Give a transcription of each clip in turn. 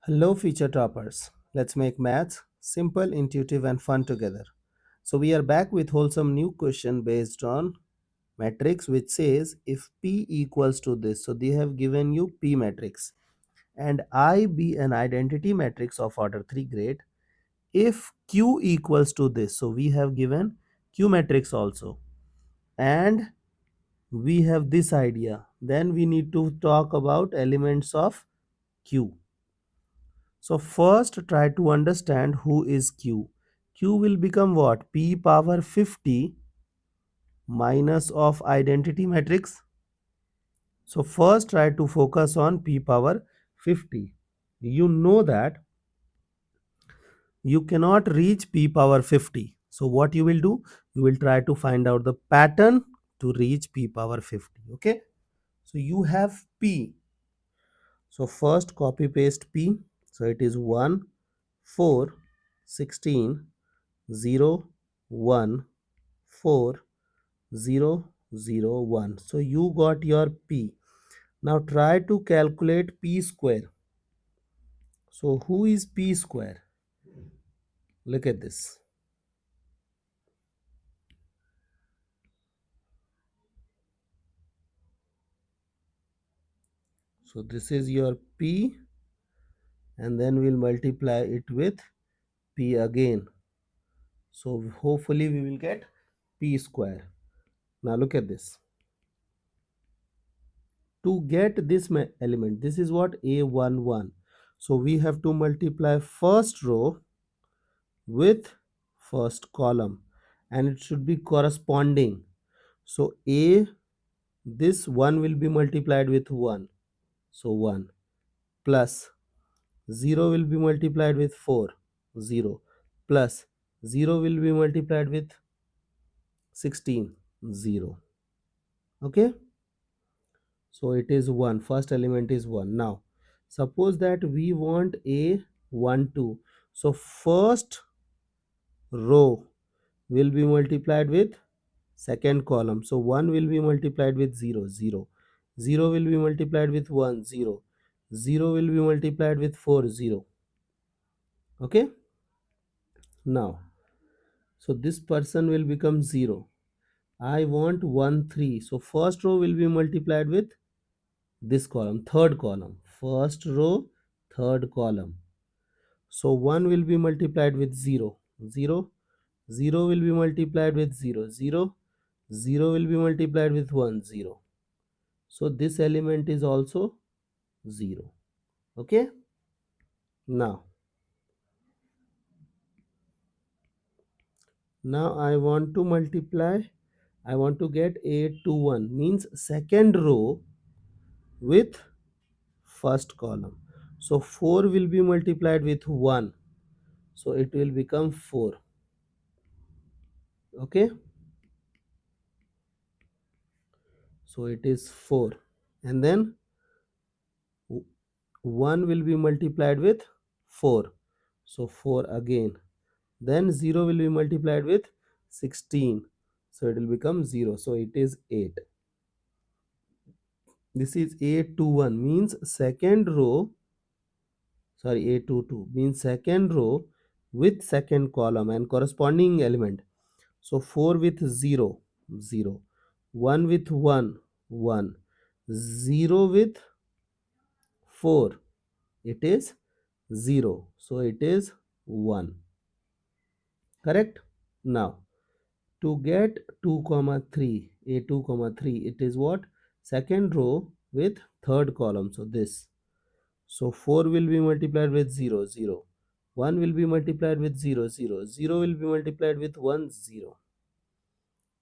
Hello, future toppers. Let's make maths simple, intuitive, and fun together. So, we are back with wholesome new question based on matrix, which says if P equals to this. So, they have given you P matrix and I be an identity matrix of order 3 grade. If Q equals to this, so we have given Q matrix also, and we have this idea. Then we need to talk about elements of Q. So first try to understand who is Q. Q will become what? P power 50 minus of identity matrix. So first try to focus on P power 50. You know that you cannot reach P power 50. So what you will do? You will try to find out the pattern to reach P power 50. Okay. So you have P. So first copy paste P. So it is 1, 4, 16, 0, 1, 4, 0, 0, 1. So you got your P. Now try to calculate P square. So who is P square? Look at this. So this is your P, and then we'll multiply it with P again. So hopefully we will get P square. Now look at this. To get this element, this is what A11. So we have to multiply first row with first column, and it should be corresponding. So A, this 1 will be multiplied with 1. So 1 plus 0 will be multiplied with 4. 0 plus 0 will be multiplied with 16. 0. Okay. So it is 1. First element is 1. Now suppose that we want A 1 2. So first row will be multiplied with second column. So 1 will be multiplied with 0, 0. 0 will be multiplied with 1, 0. 0 will be multiplied with 4, 0. Okay. Now, so this person will become 0. I want 1, 3. So first row will be multiplied with this column, third column. First row, third column. So 1 will be multiplied with 0, 0. 0 will be multiplied with 0, 0. 0 will be multiplied with 1, 0. So this element is also 0. Okay. Now I want to multiply, I want to get A21, means second row with first column. So 4 will be multiplied with 1, so it will become 4. Okay, so it is 4, and then 1 will be multiplied with 4, so 4 again. Then 0 will be multiplied with 16, so it will become 0, so it is 8. This is A21, means second row, sorry, A22 means second row with second column and corresponding element. So 4 with 0, 0. 1 with 1, 1. 0 with 4, it is 0. So it is 1. Correct? Now, to get 2 comma 3, A2 comma 3, it is what? Second row with third column. So this. So 4 will be multiplied with 0, 0. 1 will be multiplied with 0, 0. 0 will be multiplied with 1, 0.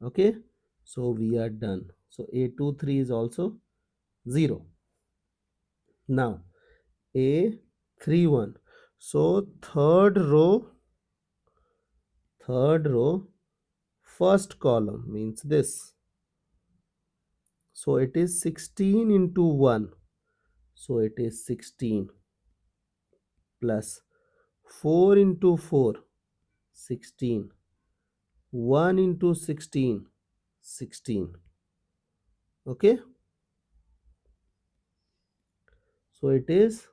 Okay. So we are done. So A23 is also 0. Now A31. So third row, first column means this. So it is 16 into 1. So it is 16 plus 4 into 4, 16. 1 into 16, 16. Okay. So it is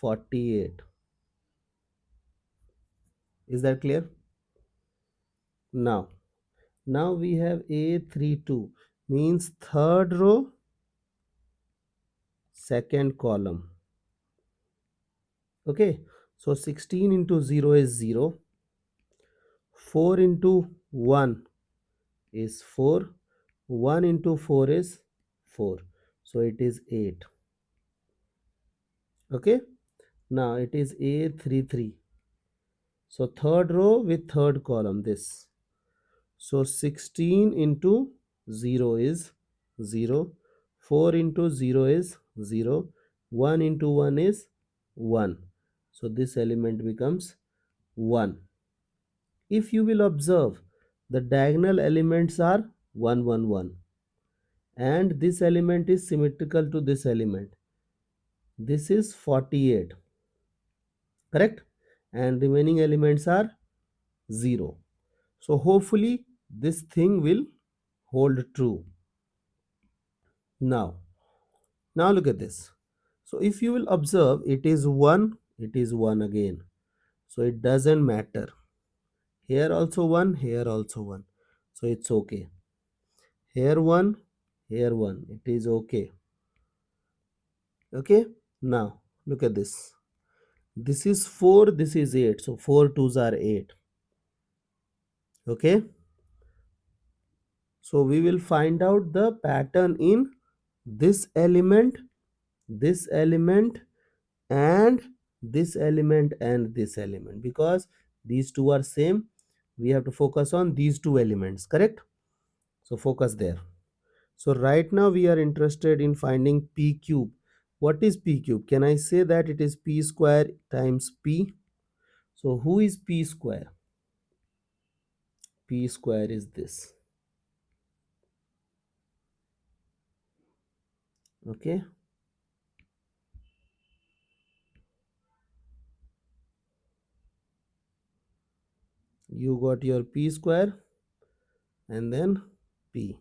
48. Is that clear? Now we have A32 means third row, second column. Okay, so 16 into 0 is 0. 4 into 1 is 4. 1 into 4 is 4. So it is 8. Okay, now it is A33. So third row with third column, this. So 16 into 0 is 0. 4 into 0 is 0. 1 into 1 is 1. So this element becomes 1. If you will observe, the diagonal elements are 1, 1, 1. And this element is symmetrical to this element. This is 48. Correct? And remaining elements are 0. So hopefully this thing will hold true. Now look at this. So if you will observe, it is 1, it is 1 again. So it doesn't matter. Here also 1, here also 1. So it's okay. Here 1, here 1. It is okay. Okay. Now look at this. This is 4, this is 8. So 4 twos are 8. Okay. So we will find out the pattern in this element, this element, and this element and this element, because these two are same. We have to focus on these two elements, correct? So focus there. So right now we are interested in finding p cube. What is p cube? Can I say that it is p square times p? So who is p square? P square is this. Okay, you got your p square and then p.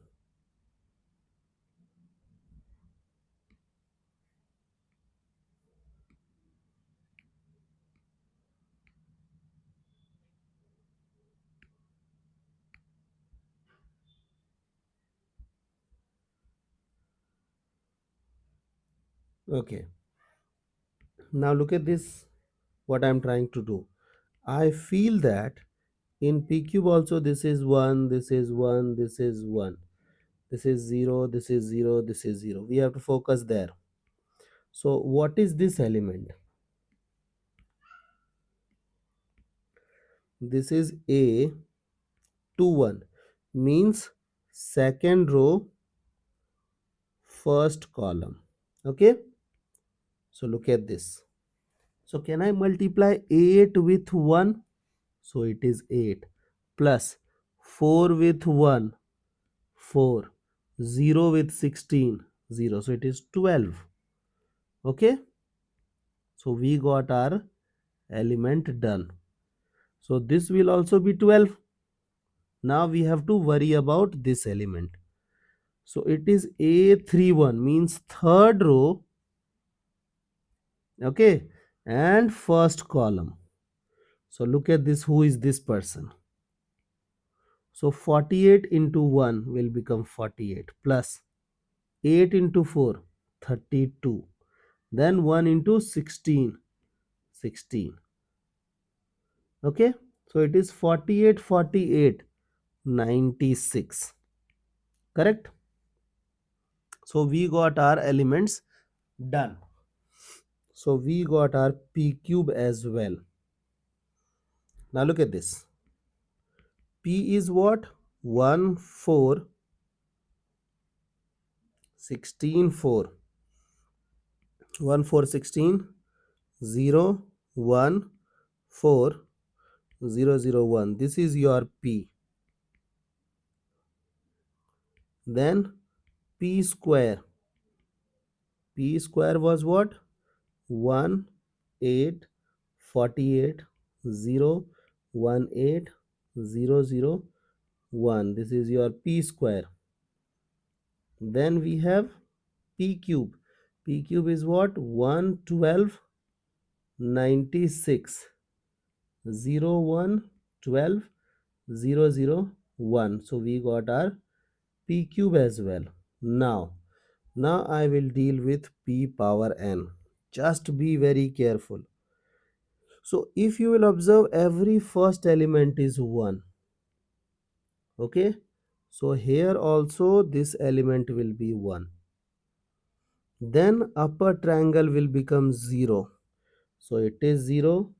Okay, now look at this, what I'm trying to do. I feel that in p cube also this is 1, this is 1, this is 1, this is 0, this is 0, this is 0. We have to focus there. So what is this element? This is a 2 1 means second row, first column. Okay, so look at this. So can I multiply 8 with 1? So it is 8 plus 4 with 1, 4, 0 with 16, 0. So it is 12. Okay, so we got our element done. So this will also be 12. Now we have to worry about this element. So it is A31 means third row, okay, and first column. So look at this, who is this person? So 48 into 1 will become 48 plus 8 into 4, 32. Then 1 into 16, 16. Okay, so it is 48, 48, 96. Correct? So we got our elements done. So we got our p cube as well. Now look at this. P is what? 1, 4, 16, 4. 1, 4, 16, 0, 1, 4, 0, 0, 1. This is your P. Then P square. P square was what? 1, 8, 48, 0, 1, 8, 0, 0, 1. This is your P square. Then we have p cube. P cube is what? 1, 12, 96, 0, 1, 12, 0, 0, 1. So we got our p cube as well. Now I will deal with p power n. Just be very careful. So if you will observe, every first element is 1. Okay. So here also this element will be 1. Then upper triangle will become 0. So it is 0,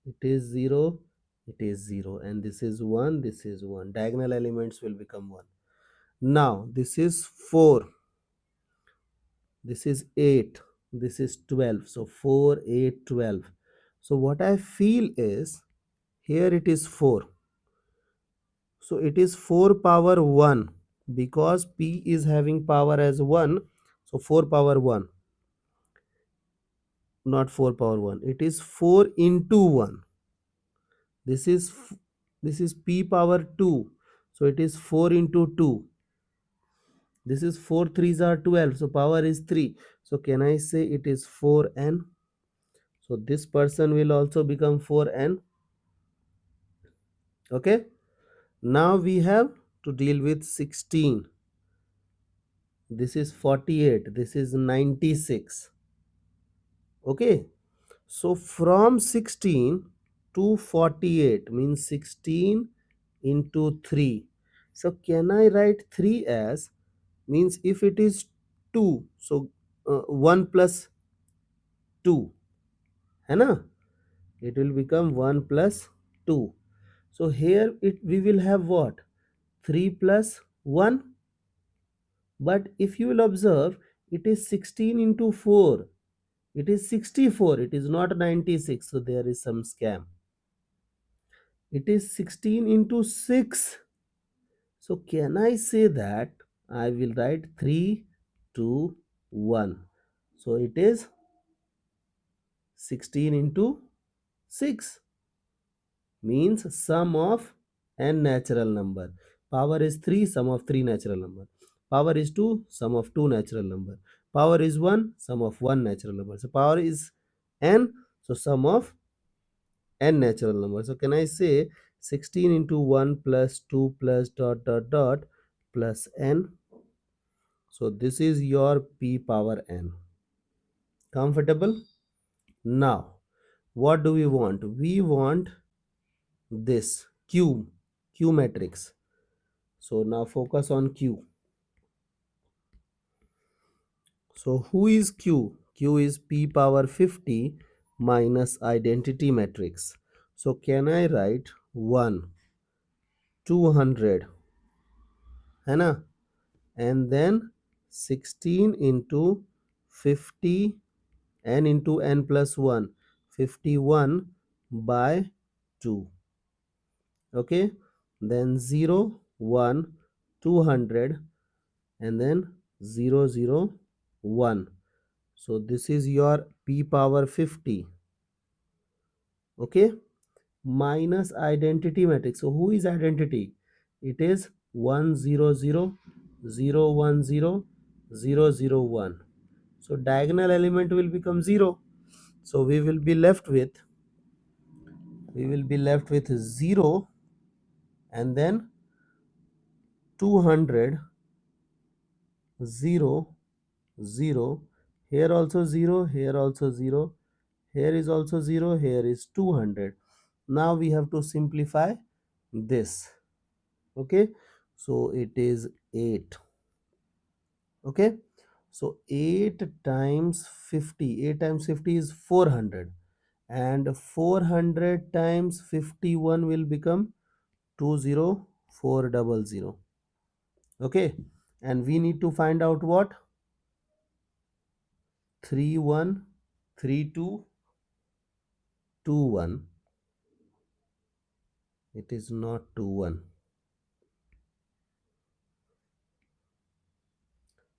it is 0, it is 0, and this is 1, this is 1. Diagonal elements will become 1. Now this is 4, this is 8, this is 12. So 4, 8, 12. So what I feel is, here it is 4. So it is 4 power 1, because p is having power as 1. So 4 power 1, not 4 power 1. It is 4 into 1. This is p power 2. So it is 4 into 2. This is 4 3s are 12. So power is 3. So can I say it is 4n? So this person will also become 4n. Okay. Now we have to deal with 16. This is 48. This is 96. Okay. So from 16 to 48 means 16 into 3. So can I write 3 as, means if it is 2, so 1 plus 2, है ना? It will become 1 plus 2. So here we will have what? 3 plus 1. But if you will observe, it is 16 into 4. It is 64. It is not 96. So there is some scam. It is 16 into 6. So can I say that I will write 3, 2, 1. So it is 16 into 6, means sum of n natural number. Power is 3, sum of 3 natural number. Power is 2, sum of 2 natural number. Power is 1, sum of 1 natural number. So power is n, so sum of n natural number. So can I say 16 into 1 plus 2 plus dot dot dot plus n. So this is your p power n. Comfortable? Now what do we want? We want this q matrix. So now focus on q. So who is q? Q is p power 50 minus identity matrix. So can I write 1, 200, है ना? And then 16 into 50 n into n plus 1, 51 by 2. Okay, then 0, 1, 200, and then 0, 0, 1. So this is your p power 50. Okay, minus identity matrix. So who is identity? It is 1, 0, 0, 0, 1, 0, 0, 0, 1. So diagonal element will become 0. So we will be left with 0, and then 200, 0, 0, here also 0, here also 0, here is also 0, here is 200. Now we have to simplify this. Okay, so it is 8. Okay, so 8 times 50, 8 times 50 is 400, and 400 times 51 will become 20400. Okay, and we need to find out what? 313221. It is not 21.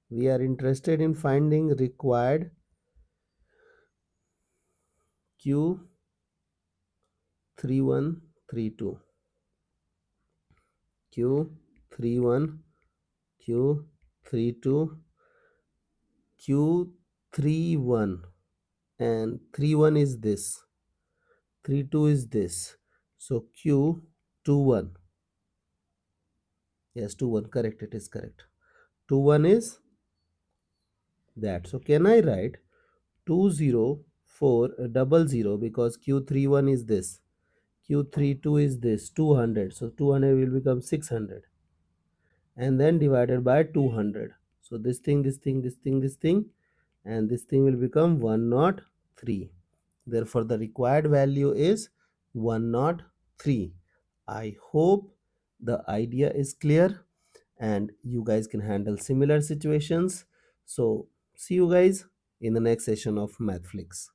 We are interested in finding required Q3132. Q31, Q32, Q31, and 31 is this. 3 2 is this. So Q 2 1. Yes, 2 1, correct, it is correct. 2 1 is that. So can I write 20400 because Q31 is this, Q32 is this 200, so 200 will become 600 and then divided by 200. So this thing, this thing, this thing, this thing, and this thing will become 103. Therefore the required value is 103. I hope the idea is clear and you guys can handle similar situations. So see you guys in the next session of MathFlix.